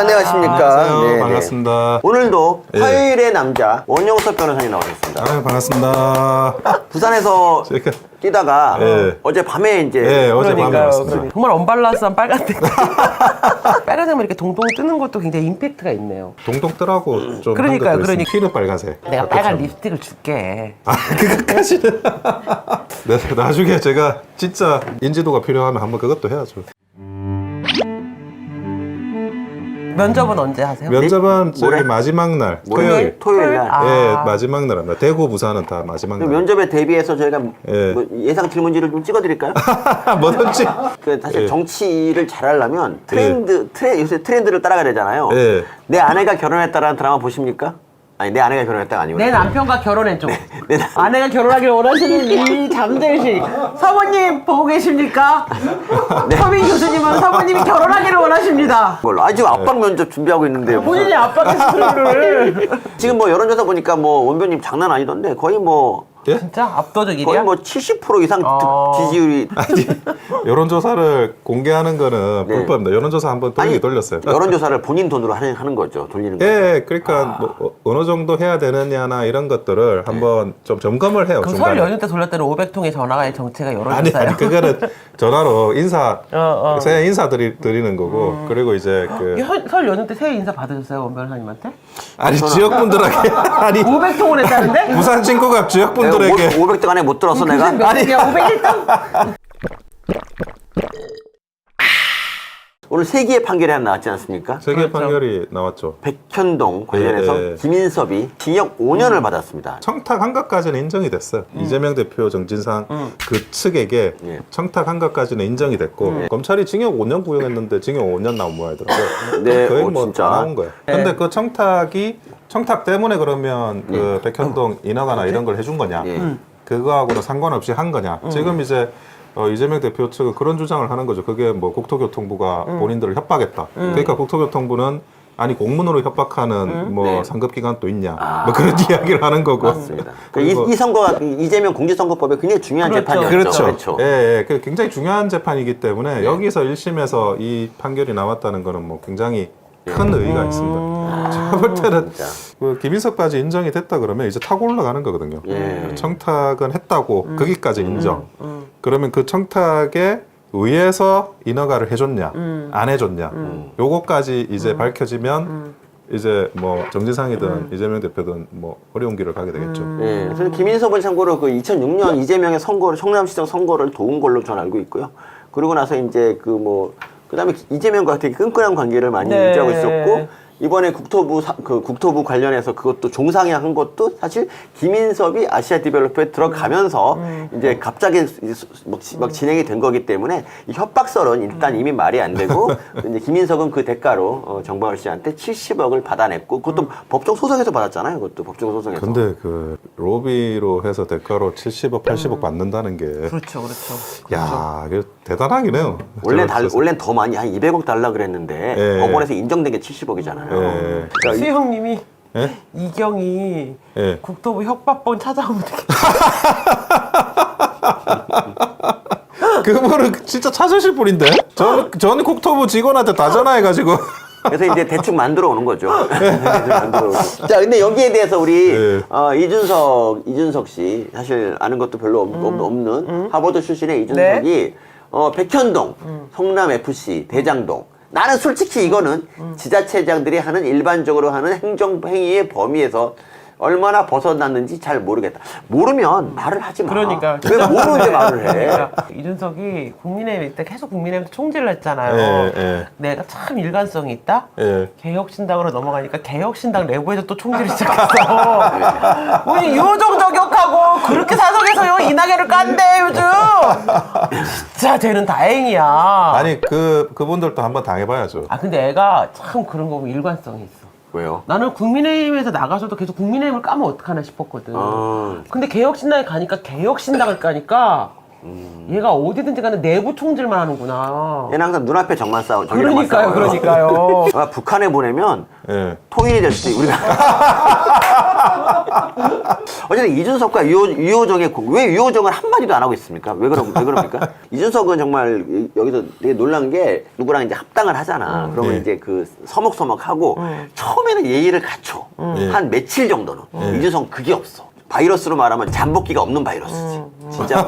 안녕하십니까. 안녕하세요. 네네. 반갑습니다. 오늘도 예. 화요일의 남자 원영섭 변호사님 나오셨습니다. 아유, 반갑습니다. 부산에서 제가 뛰다가 예. 어제 밤에 이제 예, 어제 밤에 왔습니다. 그러니까 정말 언밸런스한 빨간색. 빨간색만 이렇게 동동 뜨는 것도 굉장히 임팩트가 있네요. 동동 뜨라고 좀 그러니까요, 한 것도 있습니다. 그러니까. 피는 빨간색. 내가 빨간 립스틱을 줄게. 아, 그것까지는. 네, 나중에 제가 진짜 인지도가 필요하면 한번 그것도 해야죠. 면접은 언제 하세요? 면접은 저기 모레? 마지막 날, 토요일 토요일. 날. 아. 예, 마지막 날 합니다. 대구, 부산은 다 마지막 날. 면접에 대비해서 저희가 예. 뭐 예상 질문지를 좀 찍어드릴까요? 뭐든지. 사실 예. 정치를 잘하려면 요새 트렌드를 따라가야 되잖아요. 예. 내 아내가 결혼했다라는 드라마 보십니까? 아니, 내 아내가 결혼했다가 아니고. 내 남편과 결혼했죠. 네. 아내가 결혼하길 원하시는 이 잠재의식. 사모님 보고 계십니까? 서민 교수님은 사모님이 결혼하기를 원하십니다. 뭘로? 아, 지금 압박 면접 준비하고 있는데요. 본인이 압박의 스토리를. 지금 뭐 여론조사 보니까 뭐 원변님 장난 아니던데 거의 뭐 예? 진짜 압도적 거의 1위야? 뭐 70% 이상 지지율이. 여론조사를 공개하는 거는 네. 불법입니다. 여론조사 한번 돌렸어요. 여론조사를 본인 돈으로 하는 거죠. 돌리는 거죠. 예, 그러니까 뭐 어느 정도 해야 되느냐나 이런 것들을 한번 좀 점검을 해요. 그럼 중간에. 설 연휴 때 돌렸 때는 500통의 전화가 정체가 아니, 여론조사예요. 아니 그거는 전화로 인사 새해 인사 드리는 거고 그리고 이제 그 설 연휴 때 새해 인사 받으셨어요, 원 변호사님한테? 아니 지역분들에게 아니 500통을 했다는데? 부산 친구가 지역분들에게 500등 안에 못 들었어 내가. 몇 등이야? 501등? 오늘 세기의 판결이 하나 나왔지 않습니까? 세계 그렇죠. 판결이 나왔죠. 백현동 관련해서 예, 예. 김인섭이 징역 5년을 받았습니다. 청탁한 것까지는 인정이 됐어요. 이재명 대표 정진상 그 측에게 예. 청탁한 것까지는 인정이 됐고 검찰이 징역 5년 구형했는데 징역 5년 나온 모양이더라고요. 네, 거의 오, 뭐 진짜. 다 나온 거예요. 근데 그 청탁 때문에 그러면 그 백현동 인허가나 이런 걸 해준 거냐? 예. 그거하고는 상관없이 한 거냐? 지금 이제 이재명 대표 측은 그런 주장을 하는 거죠. 그게 뭐 국토교통부가 본인들을 협박했다. 그러니까 국토교통부는 아니 공문으로 협박하는 뭐 네. 상급 기관도 있냐? 뭐 그런 이야기를 하는 거고. 맞습니다. 그리고 이 선거가 이재명 공직선거법에 굉장히 중요한 그렇죠. 재판이었죠. 그렇죠. 예, 그 굉장히 중요한 재판이기 때문에 여기서 1심에서 이 판결이 나왔다는 거는 뭐 굉장히 큰 의의가 있습니다. 제가 볼 때는 진짜. 그 김인석까지 인정이 됐다 그러면 이제 타고 올라가는 거거든요. 예. 청탁은 했다고 거기까지 인정. 그러면 그 청탁에 의해서 인허가를 해줬냐, 안 해줬냐, 요거까지 이제 밝혀지면 이제 뭐 정진상이든 이재명 대표든 뭐 어려운 길을 가게 되겠죠. 예. 그래서 김인섭은 참고로 그 2006년 이재명의 선거를 성남시장 선거를 도운 걸로 저는 알고 있고요. 그러고 나서 이제 그다음에 이재명과 되게 끈끈한 관계를 많이 네. 유지하고 있었고 이번에 국토부 관련해서 그것도 종상에 한 것도 사실 김인섭이 아시아 디벨로퍼에 들어가면서 이제 갑자기 막 진행이 된 거기 때문에 이 협박설은 일단 이미 말이 안 되고 이제 김인석은 그 대가로 정광훈 씨한테 70억을 받아냈고 그것도 법정 소송에서 받았잖아요. 그것도 법정 소송에서. 근데 그 로비로 해서 대가로 70억, 80억 받는다는 게 그렇죠, 그렇죠. 야, 이게 대단하긴 해요. 원래는 더 많이 한 200억 달라 그랬는데 예. 법원에서 인정된 게 70억이잖아요. 예. 그러니까 수형님이 예? 이경이 예. 국토부 협박본 찾아오면 되겠다. 그거는 진짜 찾으실 분인데? 저는 국토부 직원한테 다 전화해가지고. 그래서 이제 대충 만들어 오는 거죠. 자, 근데 여기에 대해서 우리 예. 이준석 씨 사실 아는 것도 별로 없는 하버드 출신의 이준석이 네. 백현동, 성남 FC, 대장동. 나는 솔직히 이거는 지자체장들이 하는 일반적으로 하는 행정 행위의 범위에서 얼마나 벗어났는지 잘 모르겠다. 모르면 말을 하지 마. 그러니까. 왜 모르는데 말을 해? 그러니까 이준석이 국민의힘 때 계속 국민의힘 총재를 했잖아요. 예, 예. 내가 참 일관성이 있다? 예. 개혁신당으로 넘어가니까 개혁신당 내부에서 또 총질을 시작했어. 우리 유호정 저격하고 그렇게 사석에서 이낙연을 깐대 요즘. 진짜 쟤는 다행이야. 아니, 그분들도 한번 당해봐야죠. 근데 애가 참 그런 거 보면 일관성이 있어. 왜요? 나는 국민의힘에서 나가서도 계속 국민의힘을 까면 어떡하나 싶었거든. 근데 개혁신당에 가니까 개혁신당을 까니까 얘가 어디든지 가는 내부 총질만 하는구나. 얘는 항상 눈앞에 적만 싸워. 그러니까요. 북한에 보내면 예. 통일이 될 수도 있고 우리가 어쨌든 이준석과 유호정의 왜 유호정은 한마디도 안 하고 있습니까? 왜 그럽니까? 이준석은 정말 여기서 되게 놀란 게 누구랑 이제 합당을 하잖아. 그러면 네. 이제 그 서먹서먹하고 처음에는 예의를 갖춰. 한 며칠 정도는. 이준석은 그게 없어. 바이러스로 말하면 잠복기가 없는 바이러스지. 진짜.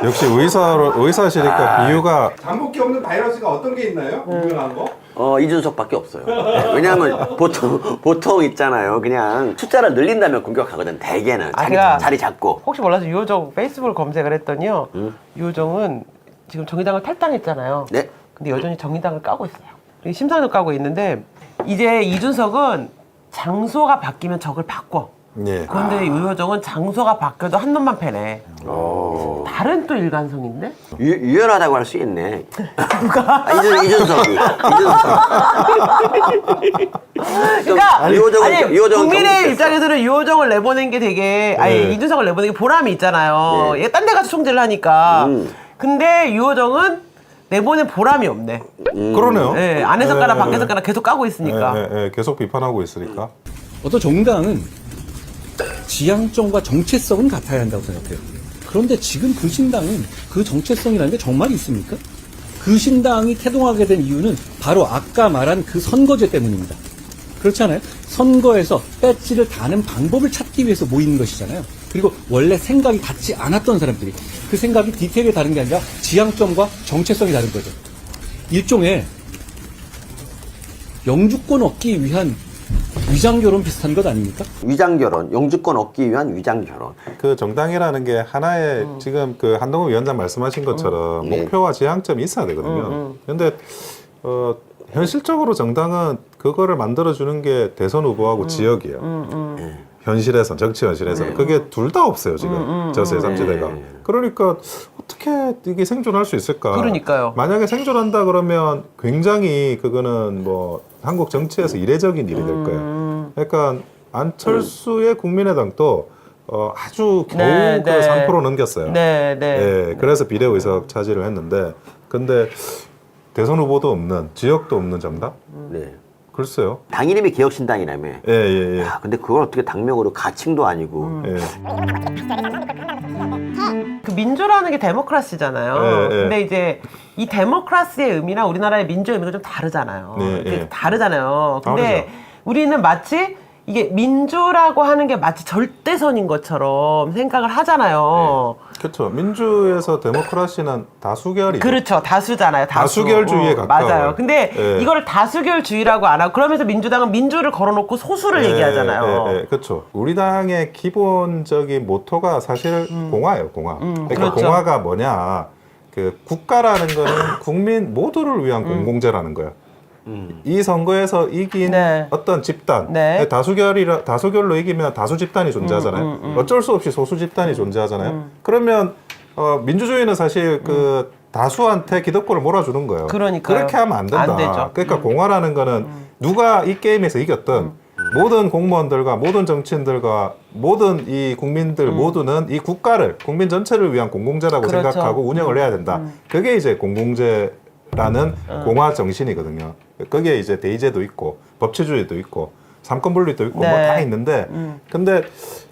역시 의사시니까 비유가 잠복기 없는 바이러스가 어떤 게 있나요? 유명한 거? 이준석밖에 없어요. 왜냐하면 보통 있잖아요. 그냥 숫자를 늘린다면 공격하거든. 대개는 제가 자리 잡고. 혹시 몰라서 유호정 페이스북을 검색을 했더니요. 유호정은 지금 정의당을 탈당했잖아요. 네. 근데 여전히 정의당을 까고 있어요. 심상을 까고 있는데 이제 이준석은 장소가 바뀌면 적을 바꿔. 예. 그런데 유호정은 장소가 바뀌어도 한 놈만 패네. 다른 또 일관성인데? 유연하다고 할 수 있네. 누가? 이준석이. 그러니까 유호정은 국민의 입장에서는 유호정을 내보낸 게 되게 네. 이준석을 내보낸 게 보람이 있잖아요. 네. 얘 딴 데 가서 총질을 하니까. 근데 유호정은 내보낸 보람이 없네. 그러네요. 네, 안에서 까나 네, 밖에서 네. 까나 계속 까고 있으니까. 계속 비판하고 있으니까. 어떤 정당은 지향점과 정체성은 같아야 한다고 생각해요. 그런데 지금 그 신당은 그 정체성이라는 게 정말 있습니까? 그 신당이 태동하게 된 이유는 바로 아까 말한 그 선거제 때문입니다. 그렇지 않아요? 선거에서 배지를 다는 방법을 찾기 위해서 모이는 것이잖아요. 그리고 원래 생각이 같지 않았던 사람들이 그 생각이 디테일이 다른 게 아니라 지향점과 정체성이 다른 거죠. 일종의 영주권 얻기 위한 위장결혼 비슷한 것 아닙니까? 위장결혼, 영주권 얻기 위한 위장결혼. 그 정당이라는 게 하나의 지금 그 한동훈 위원장 말씀하신 것처럼 네. 목표와 지향점이 있어야 되거든요. 근데 현실적으로 정당은 그거를 만들어주는 게 대선 후보하고 지역이에요. 현실에선, 정치 현실에서는. 그게 둘 다 없어요, 지금. 저 제3지대가. 네. 그러니까 어떻게 이게 생존할 수 있을까? 그러니까요. 만약에 생존한다 그러면 굉장히 그거는 뭐 한국 정치에서 이례적인 일이 될 거예요. 그러니까 안철수의 국민의당도 아주 겨우 네, 그 네. 3% 넘겼어요. 네. 예, 그래서 비례의석 차지를 했는데, 근데 대선 후보도 없는, 지역도 없는 정당? 네. 글쎄요. 당 이름이 개혁신당이라며. 예. 야, 근데 그걸 어떻게 당명으로 가칭도 아니고. 예. 그 민주라는 게 데모크라시잖아요. 네, 네. 근데 이제 이 데모크라시의 의미랑 우리나라의 민주의 의미가 좀 다르잖아요. 네, 그게 네. 다르잖아요. 근데 다르죠. 우리는 마치 이게 민주라고 하는 게 마치 절대선인 것처럼 생각을 하잖아요. 그렇죠. 민주에서 데모크라시는 다수결이죠. 그렇죠. 다수잖아요. 다수. 다수결주의에 가까워요. 맞아요. 근데 예. 이거를 다수결주의라고 안 하고 그러면서 민주당은 민주를 걸어놓고 소수를 얘기하잖아요. 그렇죠. 우리 당의 기본적인 모토가 사실 공화예요, 공화. 그러니까 그렇죠. 공화가 뭐냐? 그 국가라는 거는 국민 모두를 위한 공공재라는 거예요. 이 선거에서 이긴 네. 어떤 집단, 네. 다수결로 이기면 다수 집단이 존재하잖아요. 어쩔 수 없이 소수 집단이 존재하잖아요. 그러면 민주주의는 사실 그 다수한테 기득권을 몰아주는 거예요. 그러니까요. 그렇게 하면 안 된다. 안 되죠. 그러니까 공화라는 거는 누가 이 게임에서 이겼든 모든 공무원들과 모든 정치인들과 모든 이 국민들 모두는 이 국가를 국민 전체를 위한 공공재라고 그렇죠. 생각하고 운영을 해야 된다. 그게 이제 공공재라는 공화 정신이거든요. 거기에 이제 대의제도 있고 법치주의도 있고 삼권분립도 있고 네. 뭐 다 있는데 근데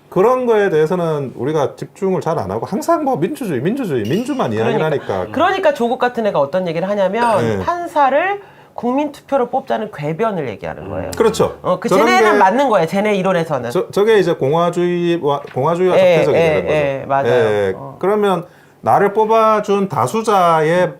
그런 거에 대해서는 우리가 집중을 잘 안 하고 항상 뭐 민주만 이야기를 하니까 그러니까 조국 같은 애가 어떤 얘기를 하냐면 네. 판사를 국민 투표로 뽑자는 궤변을 얘기하는 거예요. 그렇죠. 저런 쟤네는 게 맞는 거예요. 쟤네 이론에서는. 저게 이제 공화주의와 예, 적대적이 예, 되는 거죠. 예, 맞아요. 그러면 나를 뽑아준 다수자의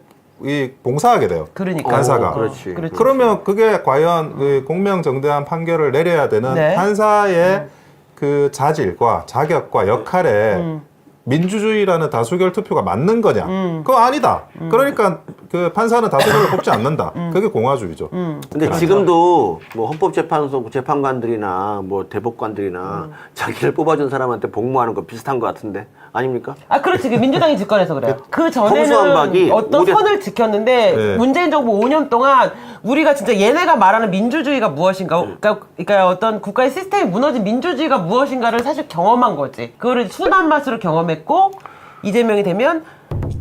이 봉사하게 돼요. 그러니까. 판사가. 그렇지. 그렇지. 그러면 그게 과연 그 공명정대한 판결을 내려야 되는 네. 판사의 그 자질과 자격과 역할에 민주주의라는 다수결 투표가 맞는 거냐? 그거 아니다. 그러니까 그 판사는 다수결을 뽑지 않는다. 그게 공화주의죠. 근데 지금도 뭐 헌법재판소 재판관들이나 뭐 대법관들이나 자기를 뽑아준 사람한테 복무하는 거 비슷한 것 같은데 아닙니까? 아, 그렇지. 그 민주당이 집권해서 그래요. 그 허무수한박이 전에는 어떤 오히려- 선을 지켰는데 네. 문재인 정부 5년 동안 우리가 진짜 얘네가 말하는 민주주의가 무엇인가, 그러니까 어떤 국가의 시스템이 무너진 민주주의가 무엇인가를 사실 경험한 거지. 그거를 순한 맛으로 경험했고 이재명이 되면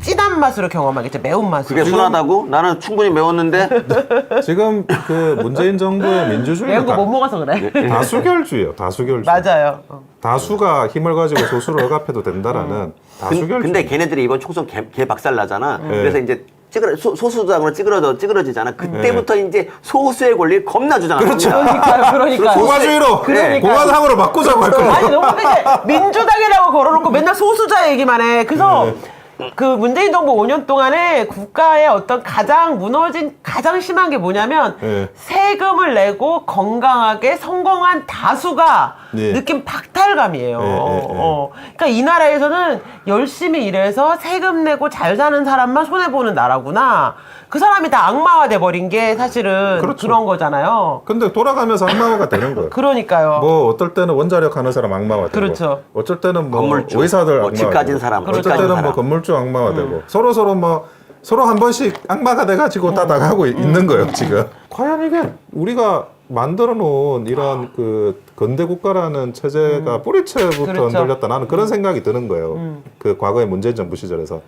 진한 맛으로 경험하겠죠. 매운 맛으로. 그게 순하다고? 나는 충분히 매웠는데 지금 그 문재인 정부의 민주주의가 매운 거 못 먹어서 그래. 다수결주예요. 다수결주. 맞아요. 다수가 힘을 가지고 소수를 억압해도 된다라는 다수결주. 근데 걔네들이 이번 총선 개 박살 나잖아. 그래서 이제 소수당으로 찌그러지잖아. 그때부터 이제 소수의 권리를 겁나 주잖아. 그렇죠. 그러니까요. 공화주의로 그러니까요. 공화당으로 바꾸자고 할 거예요. 아니 너무 근데 민주당이라고 걸어놓고 맨날 소수자 얘기만 해. 그래서 그 문재인 정부 5년 동안에 국가의 어떤 가장 심한 게 뭐냐면 네. 세금을 내고 건강하게 성공한 다수가 네. 느낀 박탈감이에요. 네. 그러니까 이 나라에서는 열심히 일해서 세금 내고 잘 사는 사람만 손해보는 나라구나. 그 사람이 다 악마화 돼버린 게 사실은 그렇죠. 그런 거잖아요. 근데 돌아가면서 악마화가 되는 거예요. 그러니까요. 뭐 어떨 때는 원자력 하는 사람 악마화 되고, 그렇죠. 어쩔 때는 뭐 건물주, 의사들 뭐 악마화 집 가진 되고, 사람, 어쩔 집 가진 때는 뭐 사람. 건물주 악마화 되고 서로 한 번씩 악마가 돼가지고 다 나가고 있는 거예요 지금. 과연 이게 우리가 만들어 놓은 이런 그 근대 국가라는 체제가 뿌리채부터 그렇죠. 흔들렸다 나는 그런 생각이 드는 거예요. 그 과거의 문재인 정부 시절에서.